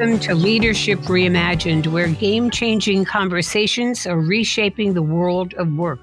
Welcome to Leadership Reimagined, where game-changing conversations are reshaping the world of work.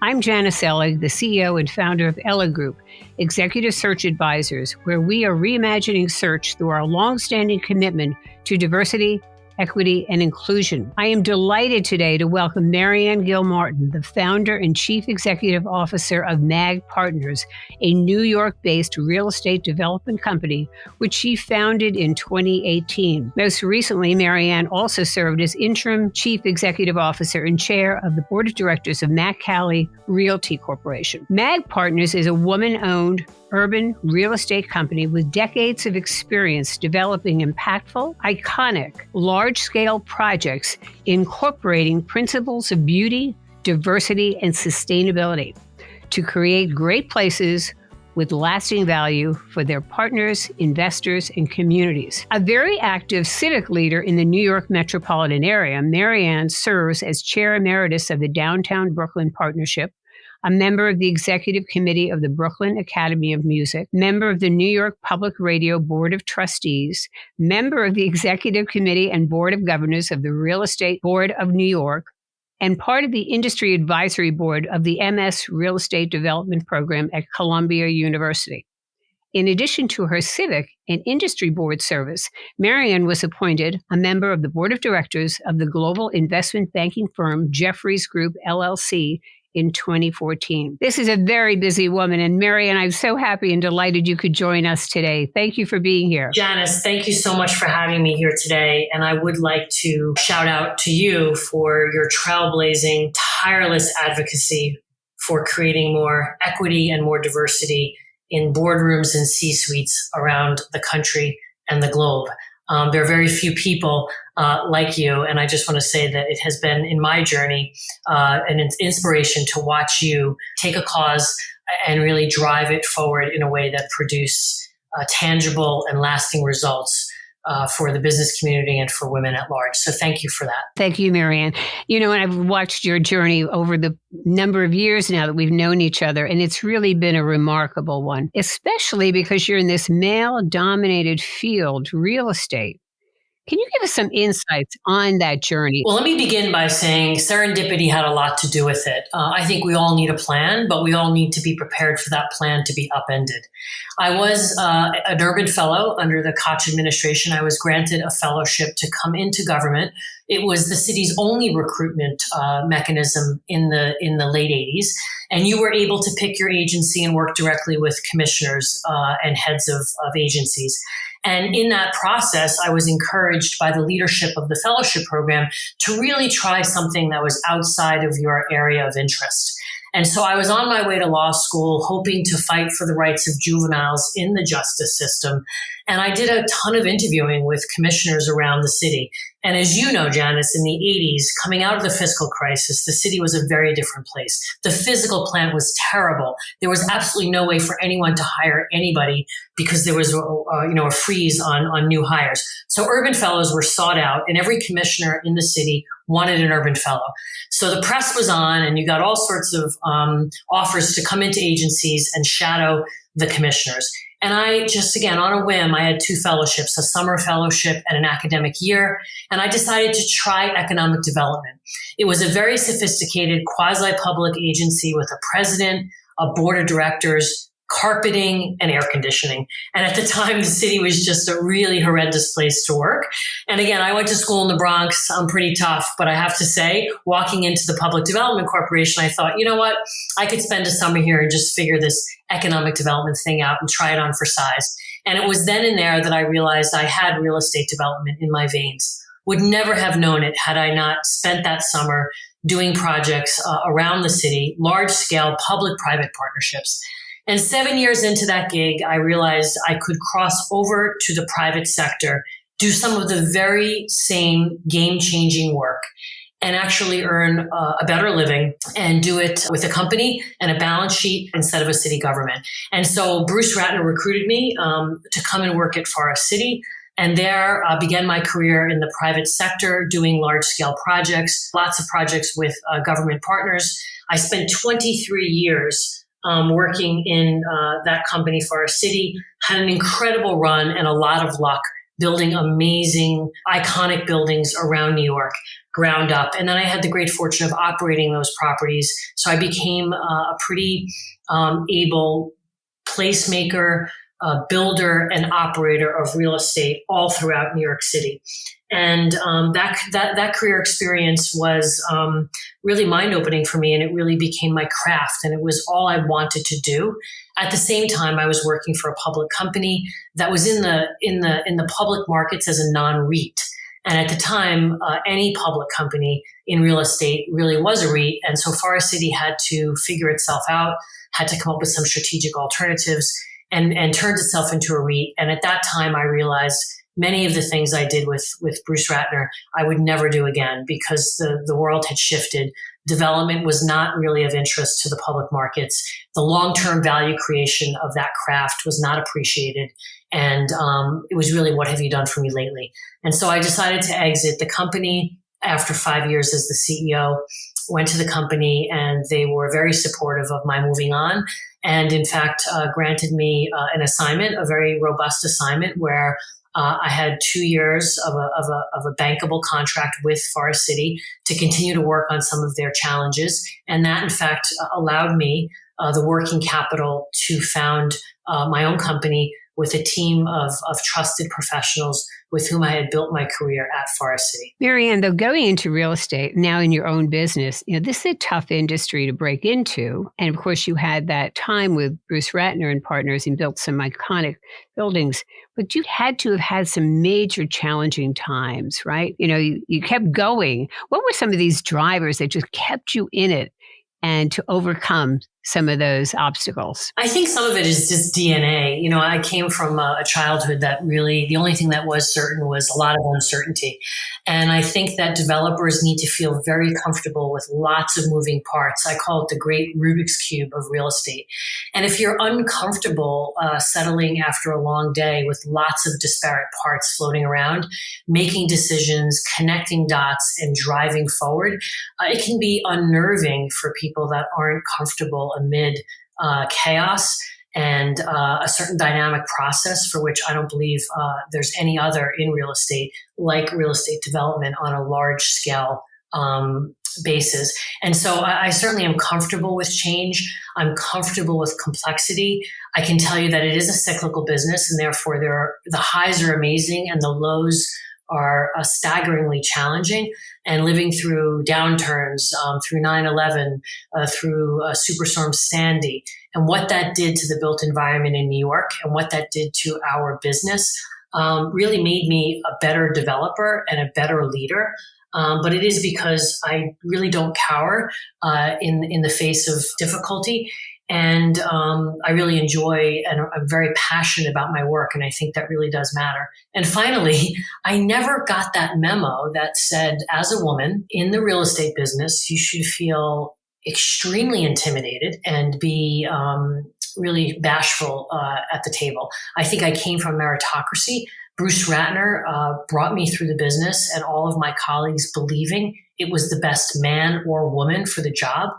I'm Janice, the CEO and founder of Ellig Group, Executive Search Advisors, where we are reimagining search through our long-standing commitment to diversity, equity, and inclusion. I am delighted today to welcome MaryAnne Gilmartin, the founder and chief executive officer of MAG Partners, a New York-based real estate development company, which she founded in 2018. Most recently, MaryAnne also served as interim chief executive officer and chair of the board of directors of Mack Cali Realty Corporation. MAG Partners is a woman-owned urban real estate company with decades of experience developing impactful, iconic, large-scale projects incorporating principles of beauty, diversity, and sustainability to create great places with lasting value for their partners, investors, and communities. A very active civic leader in the New York metropolitan area, MaryAnne serves as chair emeritus of the Downtown Brooklyn Partnership, a member of the executive committee of the Brooklyn Academy of Music, member of the New York Public Radio Board of Trustees, member of the executive committee and board of governors of the Real Estate Board of New York, and part of the industry advisory board of the MS Real Estate Development Program at Columbia University. In addition to her civic and industry board service, MaryAnne was appointed a member of the board of directors of the global investment banking firm Jefferies Group, LLC, in 2014. This is a very busy woman, and MaryAnne, I'm so happy and delighted you could join us today. Thank you for being here. Janice, thank you so much for having me here today. And I would like to shout out to you for your trailblazing, tireless advocacy for creating more equity and more diversity in boardrooms and C-suites around the country and the globe. There are very few people like you, and I just want to say that it has been in my journey an inspiration to watch you take a cause and really drive it forward in a way that produce tangible and lasting results for the business community and for women at large. So thank you for that. Thank you, MaryAnne. You know, and I've watched your journey over the number of years now that we've known each other, and it's really been a remarkable one, especially because you're in this male-dominated field, real estate. Can you give us some insights on that journey? Well, let me begin by saying serendipity had a lot to do with it. I think we all need a plan, but we all need to be prepared for that plan to be upended. I was an urban fellow under the Koch administration. I was granted a fellowship to come into government. It was the city's only recruitment mechanism in the late 80s. And you were able to pick your agency and work directly with commissioners and heads of agencies. And in that process, I was encouraged by the leadership of the fellowship program to really try something that was outside of your area of interest. And so I was on my way to law school, hoping to fight for the rights of juveniles in the justice system. And I did a ton of interviewing with commissioners around the city. And as you know, Janice, in the 80s, coming out of the fiscal crisis, the city was a very different place. The physical plant was terrible. There was absolutely no way for anyone to hire anybody because there was a freeze on new hires. So urban fellows were sought out, and every commissioner in the city wanted an urban fellow. So the press was on, and you got all sorts of offers to come into agencies and shadow the commissioners. And I just, again, on a whim, I had two fellowships, a summer fellowship and an academic year. And I decided to try economic development. It was a very sophisticated quasi-public agency with a president, a board of directors, carpeting, and air conditioning. And at the time, the city was just a really horrendous place to work. And again, I went to school in the Bronx. I'm pretty tough, but I have to say, walking into the Public Development Corporation, I thought, you know what? I could spend a summer here and just figure this economic development thing out and try it on for size. And it was then and there that I realized I had real estate development in my veins. Would never have known it had I not spent that summer doing projects around the city, large-scale public-private partnerships. And 7 years into that gig, I realized I could cross over to the private sector, do some of the very same game-changing work, and actually earn a better living and do it with a company and a balance sheet instead of a city government. And so Bruce Ratner recruited me to come and work at Forest City. And there began my career in the private sector, doing large-scale projects, lots of projects with government partners. I spent 23 years working in that company, Forest City, had an incredible run and a lot of luck building amazing, iconic buildings around New York, ground up. And then I had the great fortune of operating those properties. So I became a pretty able placemaker, builder, and operator of real estate all throughout New York City. And that career experience was really mind-opening for me, and it really became my craft, and it was all I wanted to do. At the same time, I was working for a public company that was in the public markets as a non-REIT. And at the time, any public company in real estate really was a REIT. And so Forest City had to figure itself out, had to come up with some strategic alternatives, and turned itself into a REIT. And at that time, I realized many of the things I did with Bruce Ratner, I would never do again, because the world had shifted. Development was not really of interest to the public markets. The long-term value creation of that craft was not appreciated. And it was really, what have you done for me lately? And so I decided to exit the company after 5 years as the CEO, went to the company, and they were very supportive of my moving on. And in fact, granted me an assignment, a very robust assignment, where I had 2 years of a bankable contract with Forest City to continue to work on some of their challenges. And that, in fact, allowed me the working capital to found my own company with a team of trusted professionals with whom I had built my career at Forest City. MaryAnne, though, going into real estate now in your own business, this is a tough industry to break into. And of course, you had that time with Bruce Ratner and partners and built some iconic buildings, but you had to have had some major challenging times, right? You kept going. What were some of these drivers that just kept you in it and to overcome some of those obstacles? I think some of it is just DNA. I came from a childhood that really, the only thing that was certain was a lot of uncertainty. And I think that developers need to feel very comfortable with lots of moving parts. I call it the great Rubik's Cube of real estate. And if you're uncomfortable settling after a long day with lots of disparate parts floating around, making decisions, connecting dots, and driving forward, it can be unnerving for people that aren't comfortable amid chaos and a certain dynamic process for which I don't believe there's any other in real estate, like real estate development on a large scale basis. And so I certainly am comfortable with change. I'm comfortable with complexity. I can tell you that it is a cyclical business, and therefore the highs are amazing and the lows are staggeringly challenging. And living through downturns, through 9/11, through Superstorm Sandy, and what that did to the built environment in New York and what that did to our business really made me a better developer and a better leader. But it is because I really don't cower in the face of difficulty. And I really enjoy and I'm very passionate about my work. And I think that really does matter. And finally, I never got that memo that said, as a woman in the real estate business, you should feel extremely intimidated and be really bashful at the table. I think I came from meritocracy. Bruce Ratner brought me through the business, and all of my colleagues believing it was the best man or woman for the job.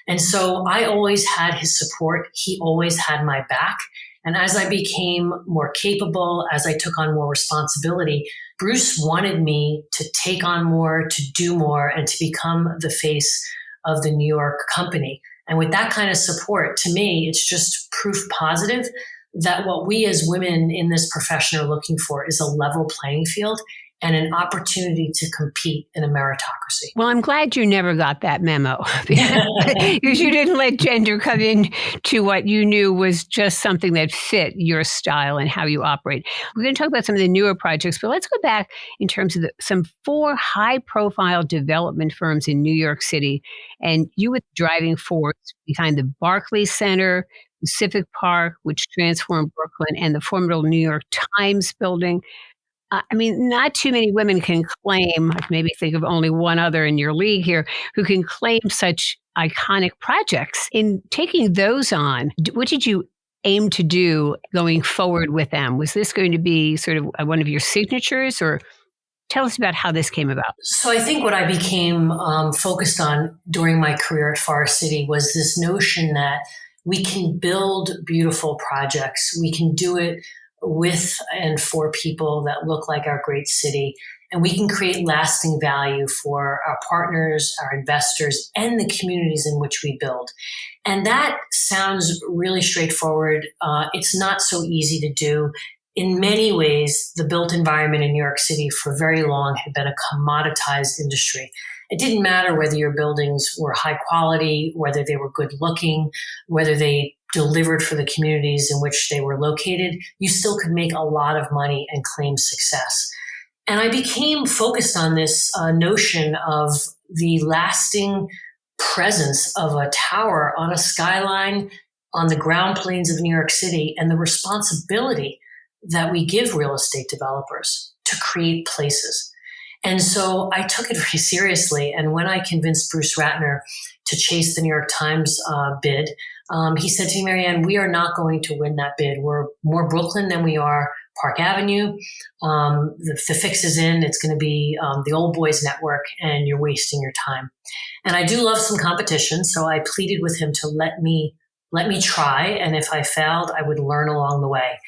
And so I always had his support. He always had my back. And as I became more capable, as I took on more responsibility, Bruce wanted me to take on more, to do more, and to become the face of the New York company. And with that kind of support, to me, it's just proof positive that what we as women in this profession are looking for is a level playing field and an opportunity to compete in a meritocracy. Well, I'm glad you never got that memo because you didn't let gender come in to what you knew was just something that fit your style and how you operate. We're going to talk about some of the newer projects, but let's go back in terms of some 4 high-profile development firms in New York City, and you were the driving force behind the Barclays Center, Pacific Park, which transformed Brooklyn, and the formidable New York Times building. Not too many women can claim, I can maybe think of only one other in your league here, who can claim such iconic projects. In taking those on, what did you aim to do going forward with them? Was this going to be sort of one of your signatures, or tell us about how this came about? So I think what I became focused on during my career at Forest City was this notion that we can build beautiful projects. We can do it with and for people that look like our great city. And we can create lasting value for our partners, our investors, and the communities in which we build. And that sounds really straightforward. It's not so easy to do. In many ways, the built environment in New York City for very long had been a commoditized industry. It didn't matter whether your buildings were high quality, whether they were good looking, whether they delivered for the communities in which they were located. You still could make a lot of money and claim success. And I became focused on this notion of the lasting presence of a tower on a skyline on the ground planes of New York City, and the responsibility that we give real estate developers to create places. And so I took it very seriously. And when I convinced Bruce Ratner to chase the New York Times bid, he said to me, MaryAnne, we are not going to win that bid. We're more Brooklyn than we are Park Avenue. The fix is in. It's going to be the old boys network, and you're wasting your time. And I do love some competition, so I pleaded with him to let me try. And if I failed, I would learn along the way.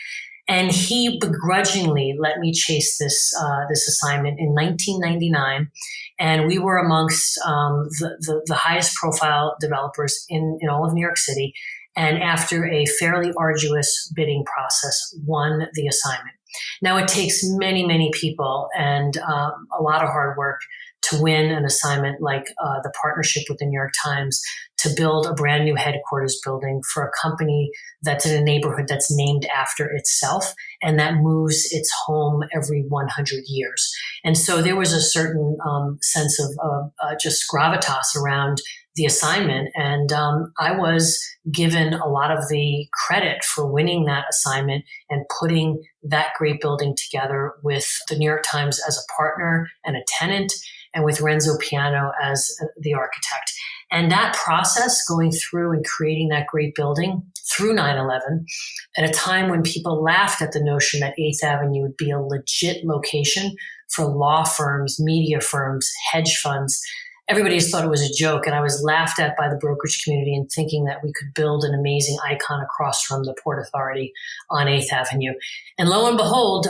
And he begrudgingly let me chase this assignment in 1999, and we were amongst the highest profile developers in all of New York City. And after a fairly arduous bidding process, won the assignment. Now, it takes many, many people and a lot of hard work to win an assignment like the partnership with the New York Times to build a brand new headquarters building for a company that's in a neighborhood that's named after itself and that moves its home every 100 years. And so there was a certain sense of just gravitas around the assignment. And I was given a lot of the credit for winning that assignment and putting that great building together with the New York Times as a partner and a tenant, and with Renzo Piano as the architect. And that process, going through and creating that great building through 9/11, at a time when people laughed at the notion that 8th Avenue would be a legit location for law firms, media firms, hedge funds, everybody just thought it was a joke. And I was laughed at by the brokerage community in thinking that we could build an amazing icon across from the Port Authority on 8th Avenue. And lo and behold,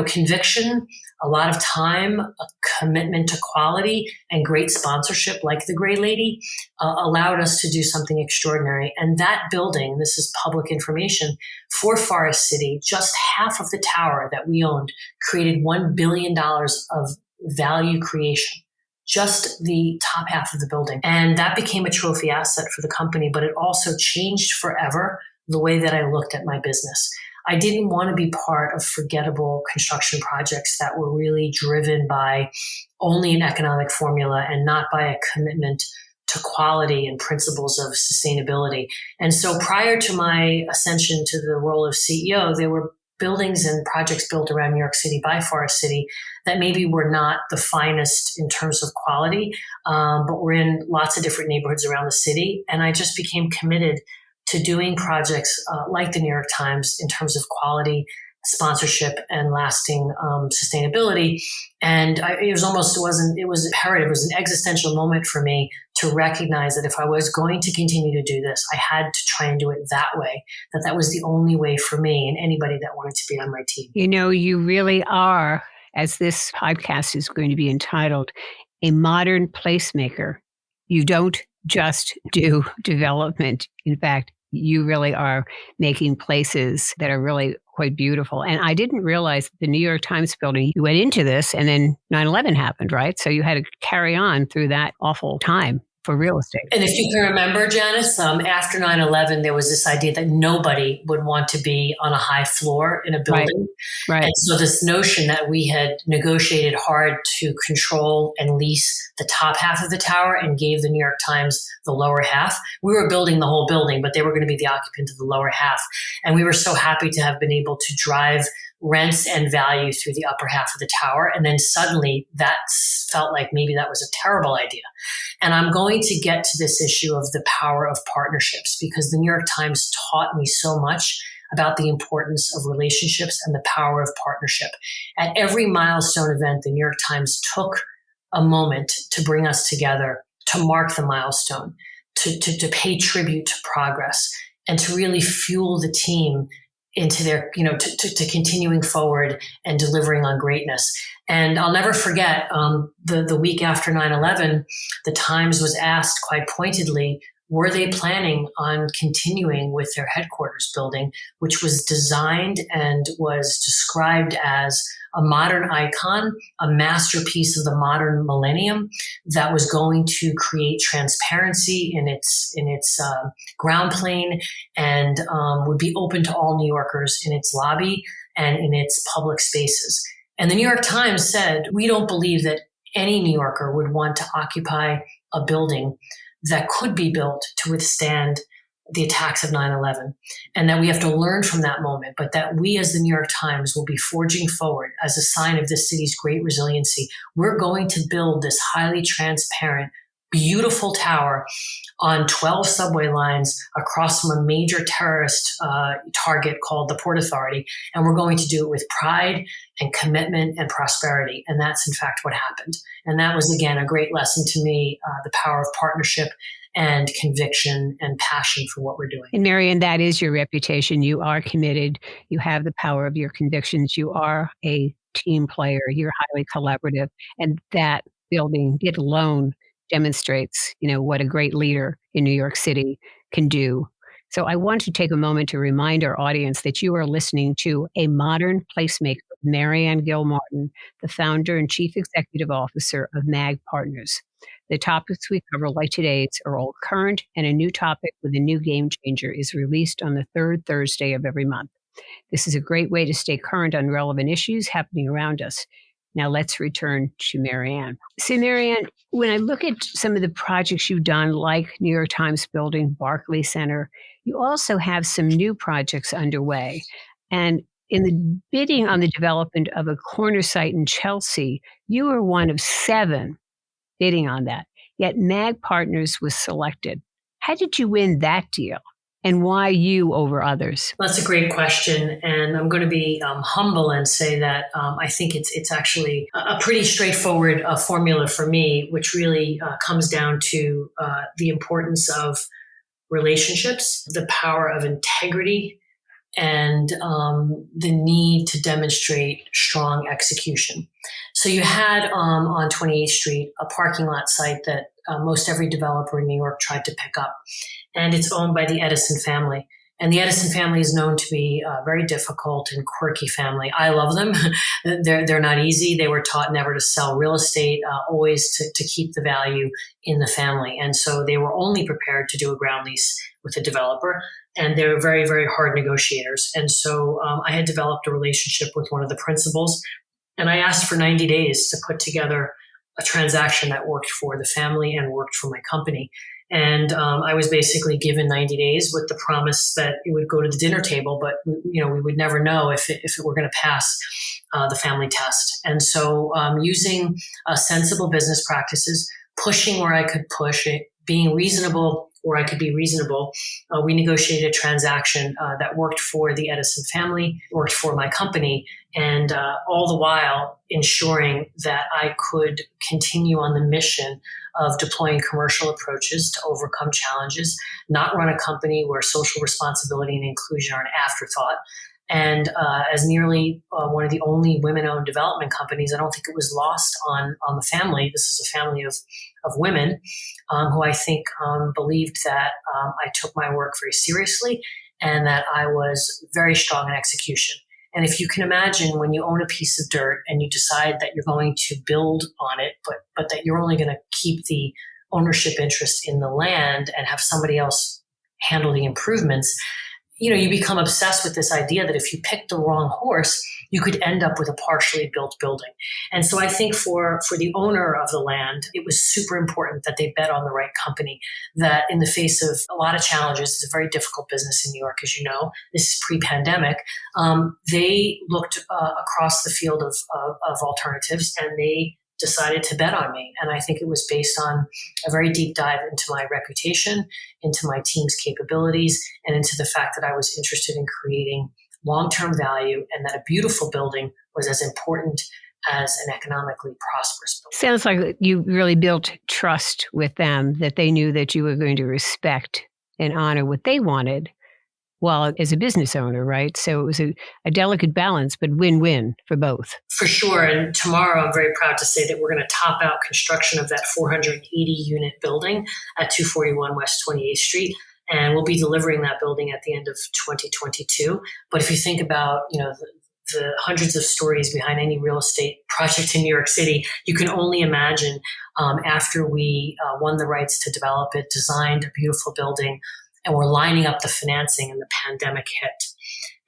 conviction, a lot of time, a commitment to quality, and great sponsorship like the Gray Lady allowed us to do something extraordinary. And that building, this is public information, for Forest City, just half of the tower that we owned created $1 billion of value creation. Just the top half of the building. And that became a trophy asset for the company, but it also changed forever the way that I looked at my business. I didn't want to be part of forgettable construction projects that were really driven by only an economic formula and not by a commitment to quality and principles of sustainability. And so prior to my ascension to the role of CEO, there were buildings and projects built around New York City by Forest City that maybe were not the finest in terms of quality, but were in lots of different neighborhoods around the city. And I just became committed to doing projects like the New York Times in terms of quality, sponsorship, and lasting sustainability. And it was imperative. It was an existential moment for me to recognize that if I was going to continue to do this, I had to try and do it that way, that was the only way for me and anybody that wanted to be on my team. You know, you really are, as this podcast is going to be entitled, a modern placemaker. You don't just do development. In fact, you really are making places that are really quite beautiful. And I didn't realize the New York Times building, you went into this and then 9/11 happened, right? So you had to carry on through that awful time for real estate. And if you can remember, Janice, after 9/11, there was this idea that nobody would want to be on a high floor in a building. Right. And so this notion that we had negotiated hard to control and lease the top half of the tower and gave the New York Times the lower half. We were building the whole building, but they were going to be the occupant of the lower half. And we were so happy to have been able to drive rents and value through the upper half of the tower. And then suddenly that felt like maybe that was a terrible idea. And I'm going to get to this issue of the power of partnerships, because the New York Times taught me so much about the importance of relationships and the power of partnership. At every milestone event, the New York Times took a moment to bring us together, to mark the milestone, to pay tribute to progress, and to really fuel the team into their, to continuing forward and delivering on greatness. And I'll never forget the week after 9/11, the Times was asked quite pointedly, were they planning on continuing with their headquarters building, which was designed and was described as a modern icon, a masterpiece of the modern millennium that was going to create transparency in its ground plane and would be open to all New Yorkers in its lobby and in its public spaces. And the New York Times said, we don't believe that any New Yorker would want to occupy a building that could be built to withstand the attacks of 9/11, and that we have to learn from that moment, but that we as the New York Times will be forging forward as a sign of this city's great resiliency. We're going to build this highly transparent, beautiful tower on 12 subway lines across from a major terrorist target called the Port Authority, and we're going to do it with pride and commitment and prosperity. And that's in fact what happened. And that was, again, a great lesson to me, the power of partnership and conviction and passion for what we're doing. And MaryAnne, that is your reputation. You are committed. You have the power of your convictions. You are a team player. You're highly collaborative. And that building, it alone demonstrates, what a great leader in New York City can do. So I want to take a moment to remind our audience that you are listening to A Modern Placemaker, MaryAnne Gilmartin, the founder and chief executive officer of MAG Partners. The topics we cover, like today's, are all current, and a new topic with a new game changer is released on the third Thursday of every month. This is a great way to stay current on relevant issues happening around us. Now let's return to MaryAnne. So MaryAnne, when I look at some of the projects you've done, like New York Times Building, Barclays Center, you also have some new projects underway. And in the bidding on the development of a corner site in Chelsea, you were one of 7 bidding on that. Yet MAG Partners was selected. How did you win that deal? And why you over others? That's a great question. And I'm going to be humble and say that I think it's actually a pretty straightforward formula for me, which really comes down to the importance of relationships, the power of integrity, and the need to demonstrate strong execution. So you had on 28th Street a parking lot site that most every developer in New York tried to pick up. And it's owned by the Edison family. And the Edison family is known to be a very difficult and quirky family. I love them. They're not easy. They were taught never to sell real estate, always to keep the value in the family. And so they were only prepared to do a ground lease with a developer. And they were very, very hard negotiators. And so I had developed a relationship with one of the principals. And I asked for 90 days to put together a transaction that worked for the family and worked for my company. And I was basically given 90 days with the promise that it would go to the dinner table, but we would never know if it were going to pass the family test. And so using sensible business practices, pushing where I could push it, being reasonable where I could be reasonable, we negotiated a transaction that worked for the Edison family, worked for my company, and all the while ensuring that I could continue on the mission of deploying commercial approaches to overcome challenges, not run a company where social responsibility and inclusion are an afterthought. And as nearly one of the only women-owned development companies, I don't think it was lost on the family. This is a family of women who I think believed that I took my work very seriously and that I was very strong in execution. And if you can imagine, when you own a piece of dirt and you decide that you're going to build on it, but that you're only going to keep the ownership interest in the land and have somebody else handle the improvements, you become obsessed with this idea that if you pick the wrong horse, you could end up with a partially built building. And so I think for the owner of the land, it was super important that they bet on the right company, that in the face of a lot of challenges, it's a very difficult business in New York, as you know, this is pre-pandemic, they looked across the field of alternatives and they decided to bet on me. And I think it was based on a very deep dive into my reputation, into my team's capabilities, and into the fact that I was interested in creating long-term value and that a beautiful building was as important as an economically prosperous building. Sounds like you really built trust with them, that they knew that you were going to respect and honor what they wanted, well as a business owner, right? So it was a delicate balance, but win-win for both. For sure. And tomorrow, I'm very proud to say that we're going to top out construction of that 480 unit building at 241 West 28th Street. And we'll be delivering that building at the end of 2022. But if you think about, the hundreds of stories behind any real estate project in New York City, you can only imagine after we won the rights to develop it, designed a beautiful building, and we're lining up the financing, and the pandemic hit.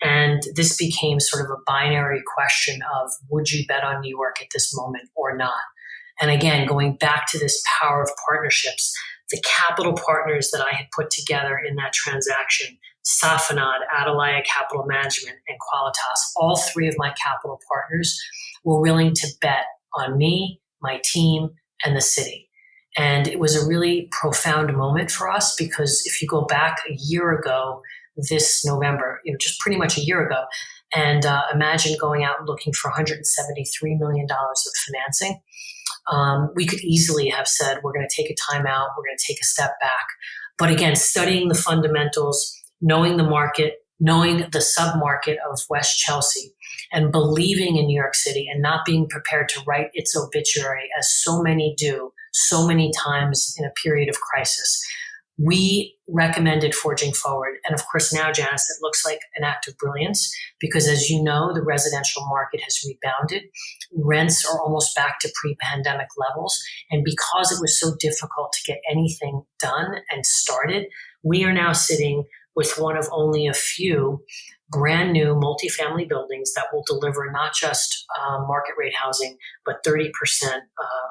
And this became sort of a binary question of, would you bet on New York at this moment or not? And again, going back to this power of partnerships, the capital partners that I had put together in that transaction, Safanad, Atalaya Capital Management, and Qualitas, all three of my capital partners were willing to bet on me, my team, and the city. And it was a really profound moment for us, because if you go back a year ago, this November, just pretty much a year ago, and imagine going out and looking for $173 million of financing. We could easily have said, we're going to take a time out, we're going to take a step back. But again, studying the fundamentals, knowing the market, knowing the sub-market of West Chelsea, and believing in New York City and not being prepared to write its obituary, as so many do, so many times in a period of crisis, we recommended forging forward. And of course, now, Janice, it looks like an act of brilliance, because as you know, the residential market has rebounded. Rents are almost back to pre-pandemic levels. And because it was so difficult to get anything done and started, we are now sitting with one of only a few brand new multifamily buildings that will deliver not just market rate housing, but 30%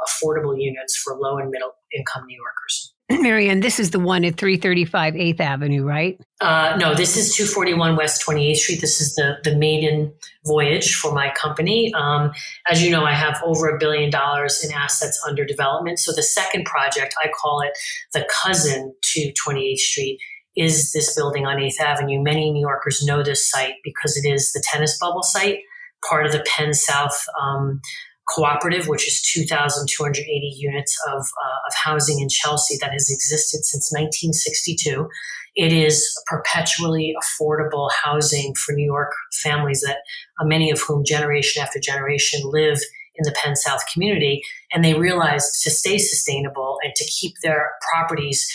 affordable units for low and middle income New Yorkers. MaryAnne, this is the one at 335 8th Avenue, right? No, this is 241 West 28th Street. This is the maiden voyage for my company. As you know, I have over $1 billion in assets under development. So the second project, I call it the cousin to 28th Street, is this building on 8th Avenue. Many New Yorkers know this site because it is the tennis bubble site, part of the Penn South cooperative, which is 2,280 units of housing in Chelsea that has existed since 1962. It is perpetually affordable housing for New York families that many of whom generation after generation live in the Penn South community. And they realized to stay sustainable and to keep their properties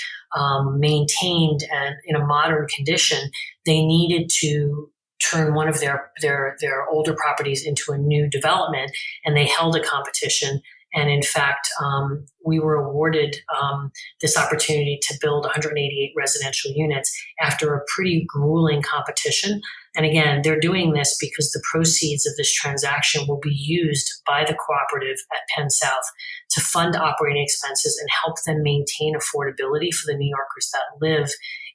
maintained and in a modern condition, they needed to turn one of their older properties into a new development, and they held a competition. And in fact, we were awarded this opportunity to build 188 residential units after a pretty grueling competition. And again, they're doing this because the proceeds of this transaction will be used by the cooperative at Penn South to fund operating expenses and help them maintain affordability for the New Yorkers that live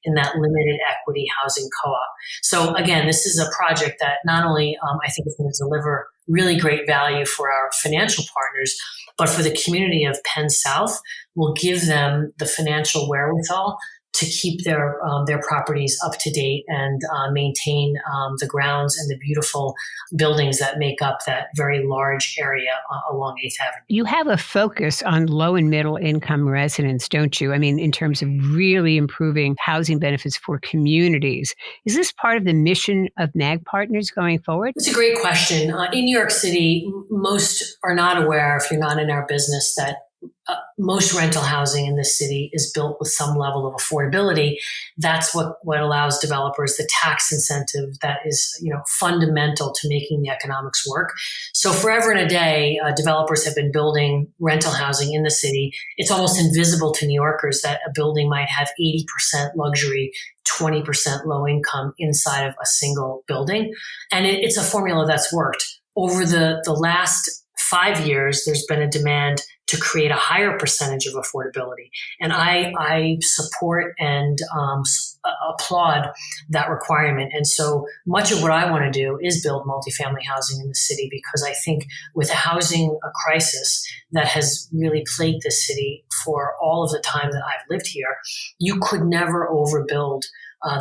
in that limited equity housing co-op. So again, this is a project that not only I think is going to deliver really great value for our financial partners, but for the community of Penn South, will give them the financial wherewithal to keep their properties up to date and maintain the grounds and the beautiful buildings that make up that very large area along 8th Avenue. You have a focus on low and middle income residents, don't you? I mean, in terms of really improving housing benefits for communities. Is this part of the mission of MAG Partners going forward? It's a great question. In New York City, most are not aware, if you're not in our business, that most rental housing in this city is built with some level of affordability. That's what allows developers the tax incentive that is, fundamental to making the economics work. So forever and a day, developers have been building rental housing in the city. It's almost invisible to New Yorkers that a building might have 80% luxury, 20% low income inside of a single building. And it's a formula that's worked. Over the last 5 years, there's been a demand to create a higher percentage of affordability. And I support and applaud that requirement. And so much of what I want to do is build multifamily housing in the city, because I think with a housing crisis that has really plagued this city for all of the time that I've lived here, you could never overbuild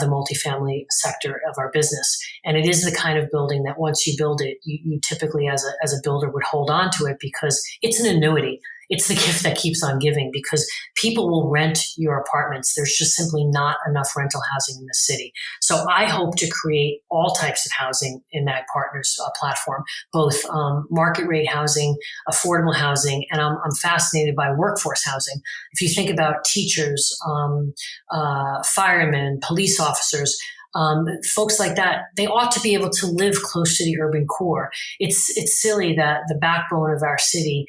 the multifamily sector of our business. And it is the kind of building that once you build it, you typically as a builder would hold on to it because it's an annuity. It's the gift that keeps on giving because people will rent your apartments. There's just simply not enough rental housing in the city. So I hope to create all types of housing in Mag Partners platform, both market rate housing, affordable housing, and I'm fascinated by workforce housing. If you think about teachers, firemen, police officers, folks like that, they ought to be able to live close to the urban core. It's silly that the backbone of our city,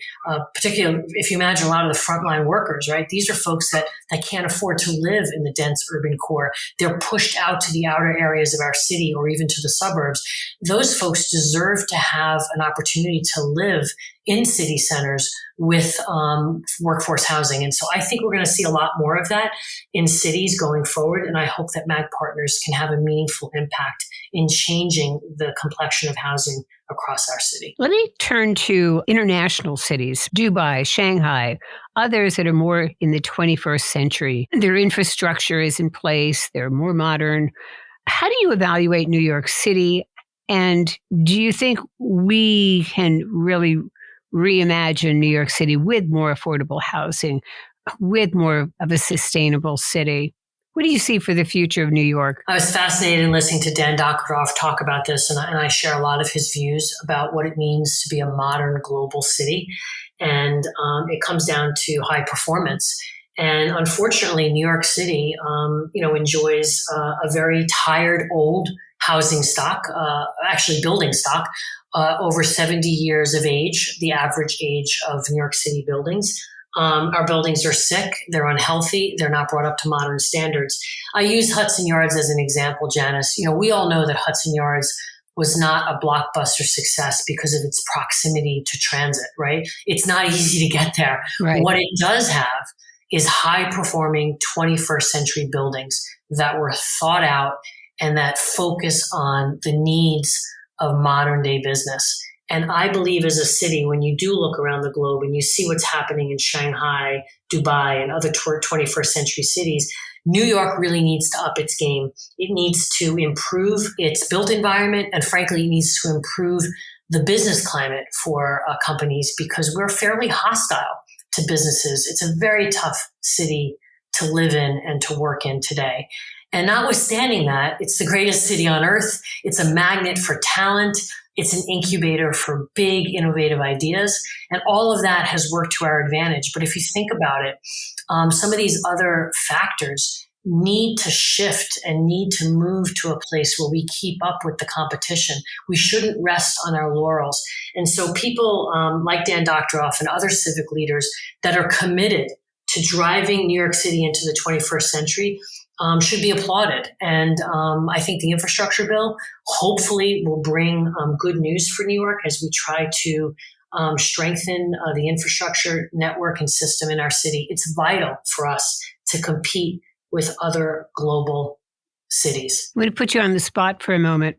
particularly if you imagine a lot of the frontline workers, right? These are folks that can't afford to live in the dense urban core. They're pushed out to the outer areas of our city or even to the suburbs. Those folks deserve to have an opportunity to live in city centers with workforce housing. And so I think we're going to see a lot more of that in cities going forward. And I hope that Mag Partners can have a meaningful impact in changing the complexion of housing across our city. Let me turn to international cities, Dubai, Shanghai, others that are more in the 21st century. Their infrastructure is in place. They're more modern. How do you evaluate New York City? And do you think we can really reimagine New York City with more affordable housing, with more of a sustainable city? What do you see for the future of New York? I was fascinated in listening to Dan Dockeroff talk about this, and I share a lot of his views about what it means to be a modern global city. And it comes down to high performance. And unfortunately, New York City, enjoys a very tired, old housing stock, actually building stock, over 70 years of age, the average age of New York City buildings. Our buildings are sick, they're unhealthy, they're not brought up to modern standards. I use Hudson Yards as an example, Janice. We all know that Hudson Yards was not a blockbuster success because of its proximity to transit, right? It's not easy to get there. Right. What it does have is high-performing 21st century buildings that were thought out and that focus on the needs of modern day business. And I believe as a city, when you do look around the globe and you see what's happening in Shanghai, Dubai, and other 21st century cities, New York really needs to up its game. It needs to improve its built environment, and frankly, it needs to improve the business climate for companies because we're fairly hostile to businesses. It's a very tough city to live in and to work in today. And notwithstanding that, it's the greatest city on earth. It's a magnet for talent. It's an incubator for big, innovative ideas. And all of that has worked to our advantage. But if you think about it, some of these other factors need to shift and need to move to a place where we keep up with the competition. We shouldn't rest on our laurels. And so people like Dan Dockeroff and other civic leaders that are committed to driving New York City into the 21st century should be applauded. And I think the infrastructure bill hopefully will bring good news for New York as we try to strengthen the infrastructure network and system in our city. It's vital for us to compete with other global cities. I'm going to put you on the spot for a moment.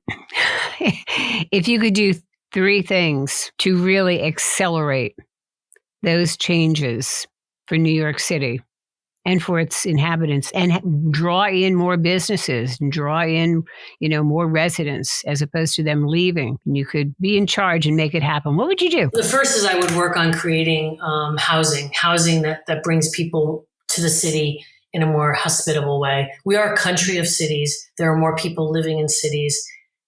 If you could do 3 things to really accelerate those changes for New York City and for its inhabitants and draw in more businesses and draw in, more residents as opposed to them leaving, and you could be in charge and make it happen, what would you do? The first is I would work on creating housing that brings people to the city in a more hospitable way. We are a country of cities. There are more people living in cities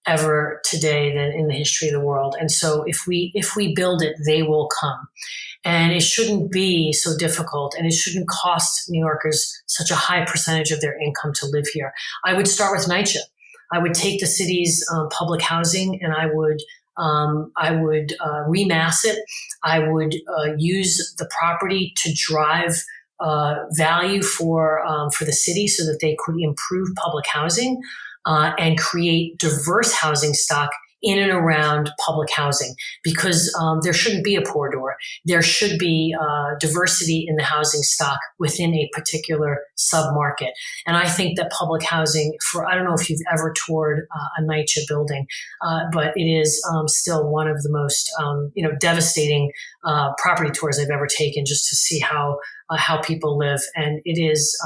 ever today than in the history of the world. And so if we build it, they will come. And it shouldn't be so difficult, and it shouldn't cost New Yorkers such a high percentage of their income to live here. I would start with NYCHA. I would take the city's public housing and I would remass it. I would use the property to drive value for the city so that they could improve public housing and create diverse housing stock in and around public housing, because there shouldn't be a poor door. There should be diversity in the housing stock within a particular sub-market. And I think that public housing, I don't know if you've ever toured a NYCHA building, but it is still one of the most devastating property tours I've ever taken, just to see how people live. And it is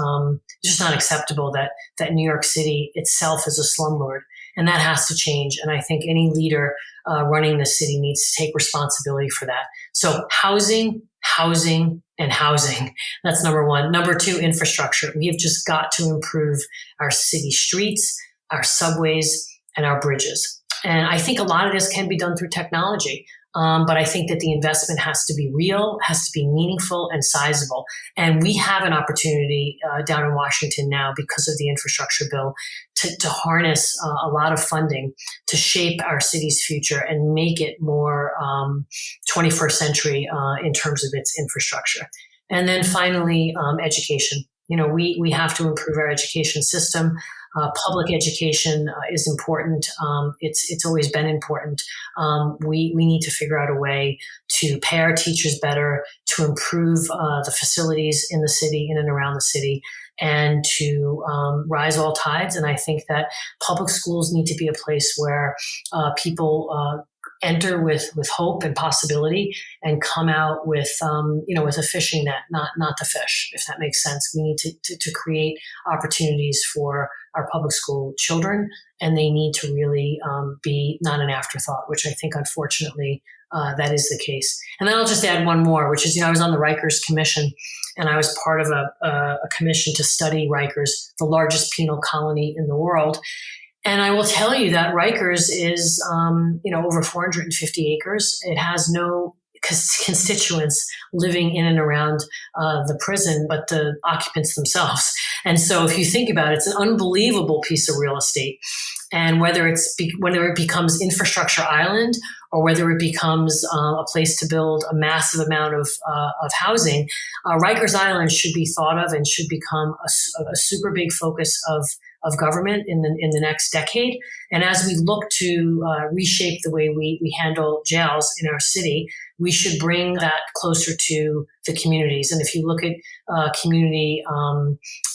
just not acceptable that New York City itself is a slumlord. And that has to change. And I think any leader running the city needs to take responsibility for that. So housing, housing, and housing. That's number one. Number two, infrastructure. We have just got to improve our city streets, our subways, and our bridges. And I think a lot of this can be done through technology. But I think that the investment has to be real, has to be meaningful and sizable. And we have an opportunity down in Washington now because of the infrastructure bill to harness a lot of funding to shape our city's future and make it more 21st century in terms of its infrastructure. And then finally, education. We have to improve our education system. Public education is important. It's always been important. We need to figure out a way to pay our teachers better, to improve the facilities in the city, in and around the city, and to rise all tides. And I think that public schools need to be a place where people enter with hope and possibility and come out with with a fishing net, not the fish, if that makes sense. We need to create opportunities for our public school children, and they need to really be not an afterthought, which I think unfortunately that is the case. And then I'll just add one more, which is, I was on the Rikers Commission, and I was part of a commission to study Rikers, the largest penal colony in the world. And I will tell you that Rikers is, over 450 acres. It has no constituents living in and around the prison, but the occupants themselves. And so if you think about it, it's an unbelievable piece of real estate. And whether it becomes infrastructure island or whether it becomes a place to build a massive amount of housing, Rikers Island should be thought of and should become a super big focus of government in the next decade. And as we look to reshape the way we handle jails in our city, we should bring that closer to the communities. And if you look at community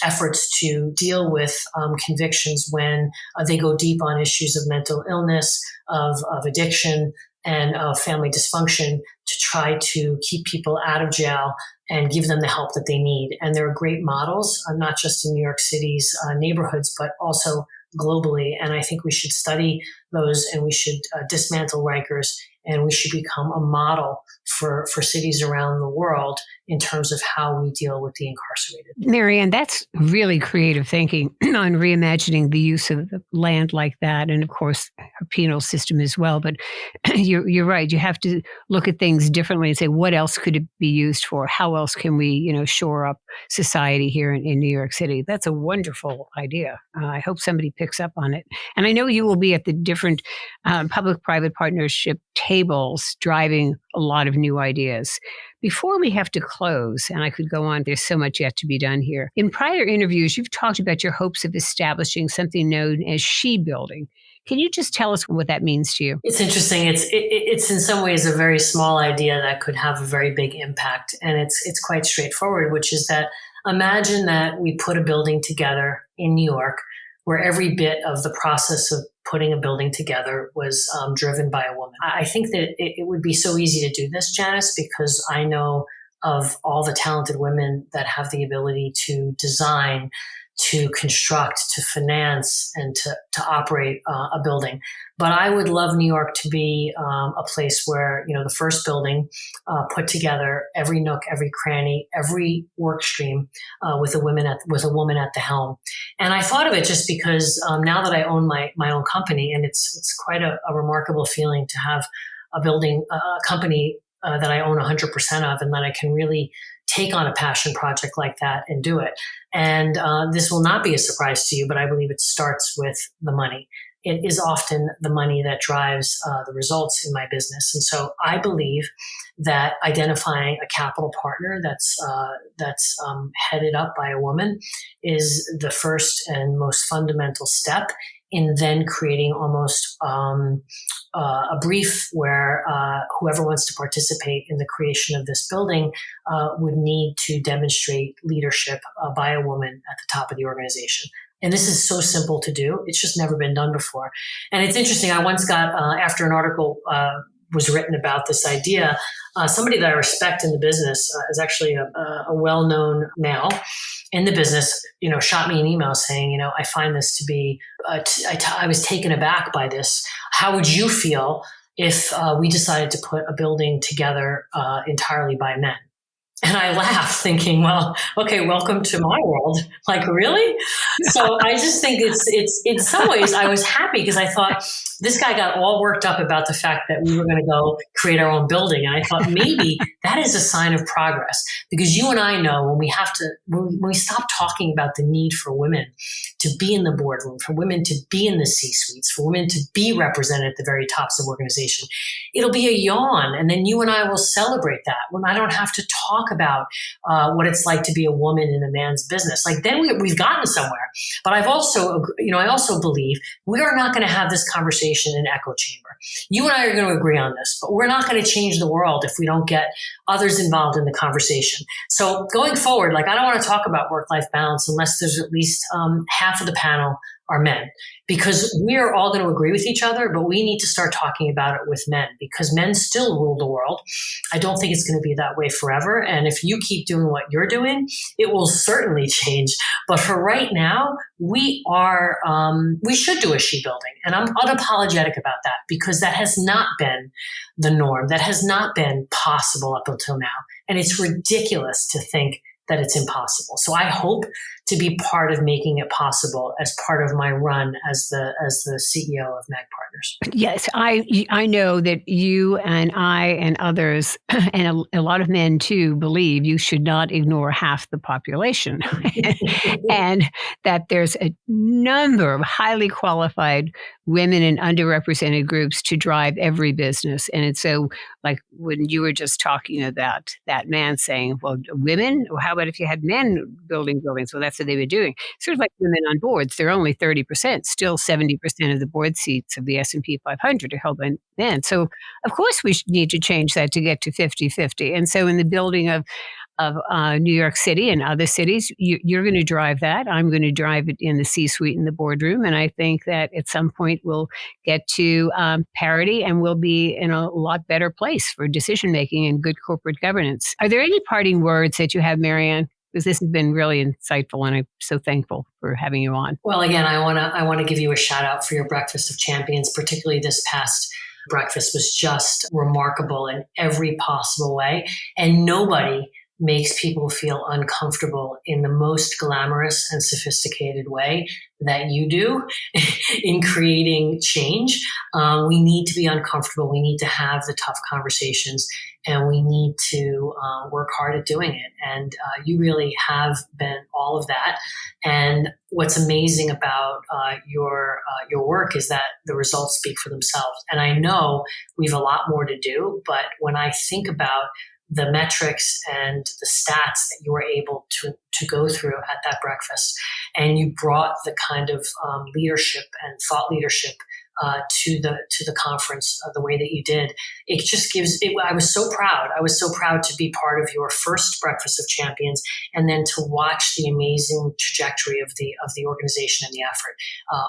efforts to deal with convictions when they go deep on issues of mental illness, of addiction, and of family dysfunction, to try to keep people out of jail and give them the help that they need. And there are great models, not just in New York City's neighborhoods, but also globally. And I think we should study those, and we should dismantle Rikers, and we should become a model for cities around the world in terms of how we deal with the incarcerated. MaryAnne, that's really creative thinking on reimagining the use of the land like that, and of course, our penal system as well. But you're right. You have to look at things differently and say, what else could it be used for? How else can we, shore up society here in New York City? That's a wonderful idea. I hope somebody picks up on it. And I know you will be at the different public-private partnership tables driving a lot of new ideas. Before we have to close, and I could go on, there's so much yet to be done here. In prior interviews, you've talked about your hopes of establishing something known as she building. Can you just tell us what that means to you? It's interesting. It's in some ways a very small idea that could have a very big impact. And it's quite straightforward, which is that imagine that we put a building together in New York where every bit of the process of putting a building together was driven by a woman. I think that it would be so easy to do this, Janice, because I know of all the talented women that have the ability to design, to construct, to finance, and to operate a building. But I would love New York to be a place where, the first building put together every nook, every cranny, every work stream with a woman at the helm. And I thought of it just because now that I own my own company, and it's quite a remarkable feeling to have a company that I own 100% of, and that I can really take on a passion project like that and do it. And this will not be a surprise to you, but I believe it starts with the money. It is often the money that drives the results in my business. And so I believe that identifying a capital partner that's headed up by a woman is the first and most fundamental step in then creating almost a brief where whoever wants to participate in the creation of this building would need to demonstrate leadership by a woman at the top of the organization. And this is so simple to do. It's just never been done before. And it's interesting. I once got, after an article was written about this idea, somebody that I respect in the business is actually a well-known male in the business, shot me an email saying, I find this to be, I was taken aback by this. How would you feel if we decided to put a building together entirely by men? And I laughed thinking, well, okay, welcome to my world. Like, really? So I just think it's in some ways I was happy because I thought this guy got all worked up about the fact that we were going to go create our own building. And I thought maybe that is a sign of progress, because you and I know when we stop talking about the need for women to be in the boardroom, for women to be in the C-suites, for women to be represented at the very tops of organization, it'll be a yawn. And then you and I will celebrate that when I don't have to talk about what it's like to be a woman in a man's business. Like, then we've gotten somewhere. But I also believe we are not going to have this conversation in an echo chamber. You and I are going to agree on this, but we're not going to change the world if we don't get others involved in the conversation. So going forward, like, I don't want to talk about work-life balance unless there's at least half of the panel are men, because we are all going to agree with each other, but we need to start talking about it with men, because men still rule the world. I don't think it's going to be that way forever. And if you keep doing what you're doing, it will certainly change. But for right now, we should do a she building. And I'm unapologetic about that, because that has not been the norm. That has not been possible up until now. And it's ridiculous to think that it's impossible. So I hope to be part of making it possible as part of my run as the CEO of MAG Partners. Yes, I know that you and I and others, and a lot of men too, believe you should not ignore half the population, and that there's a number of highly qualified women in underrepresented groups to drive every business. And it's so, like when you were just talking about that man saying, well, women, how about if you had men building buildings? Well, that's what they were doing. Sort of like women on boards, they're only 30%. Still 70% of the board seats of the S&P 500 are held by men. So of course we need to change that to get to 50-50. And so in the building of New York City and other cities, you're going to drive that. I'm going to drive it in the C-suite in the boardroom. And I think that at some point we'll get to parity, and we'll be in a lot better place for decision-making and good corporate governance. Are there any parting words that you have, MaryAnne? Because this has been really insightful, and I'm so thankful for having you on. Well, again, I want to give you a shout out for your Breakfast of Champions, particularly this past breakfast was just remarkable in every possible way. And nobody makes people feel uncomfortable in the most glamorous and sophisticated way that you do in creating change. We need to be uncomfortable. We need to have the tough conversations, and we need to work hard at doing it. And you really have been all of that. And what's amazing about your work is that the results speak for themselves. And I know we have a lot more to do, but when I think about the metrics and the stats that you were able to go through at that breakfast, and you brought the kind of leadership and thought leadership to the conference the way that you did, it just gives it. I was so proud. I was so proud to be part of your first Breakfast of Champions, and then to watch the amazing trajectory of the organization and the effort,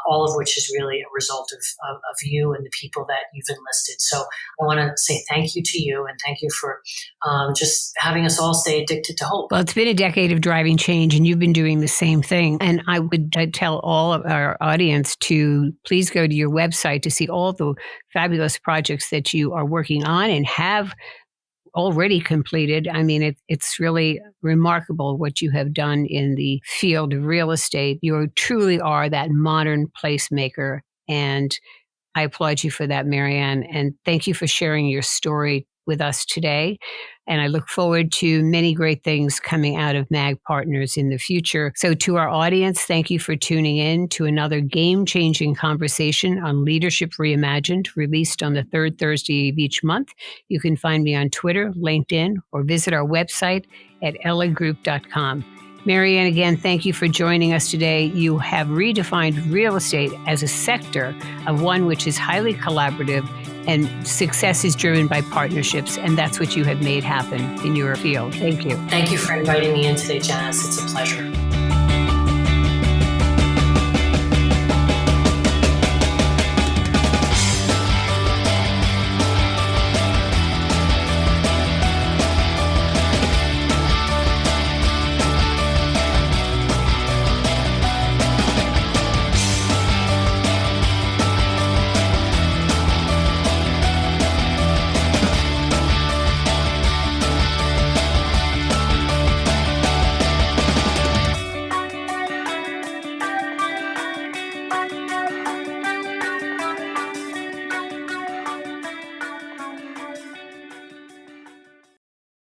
all of which is really a result of you and the people that you've enlisted. So I want to say thank you to you, and thank you for just having us all stay addicted to hope. Well, it's been a decade of driving change, and you've been doing the same thing. And I'd tell all of our audience to please go to your website to see all the fabulous projects that you are working on and have already completed. I mean, it's really remarkable what you have done in the field of real estate. You truly are that modern placemaker, and I applaud you for that, MaryAnne. And thank you for sharing your story with us today. And I look forward to many great things coming out of MAG Partners in the future. So to our audience, thank you for tuning in to another game-changing conversation on Leadership Reimagined, released on the third Thursday of each month. You can find me on Twitter, LinkedIn, or visit our website at elliggroup.com. MaryAnne, again, thank you for joining us today. You have redefined real estate as a sector of one which is highly collaborative, and success is driven by partnerships, and that's what you have made happen in your field. Thank you. Thank you for inviting me in today, Janice. It's a pleasure.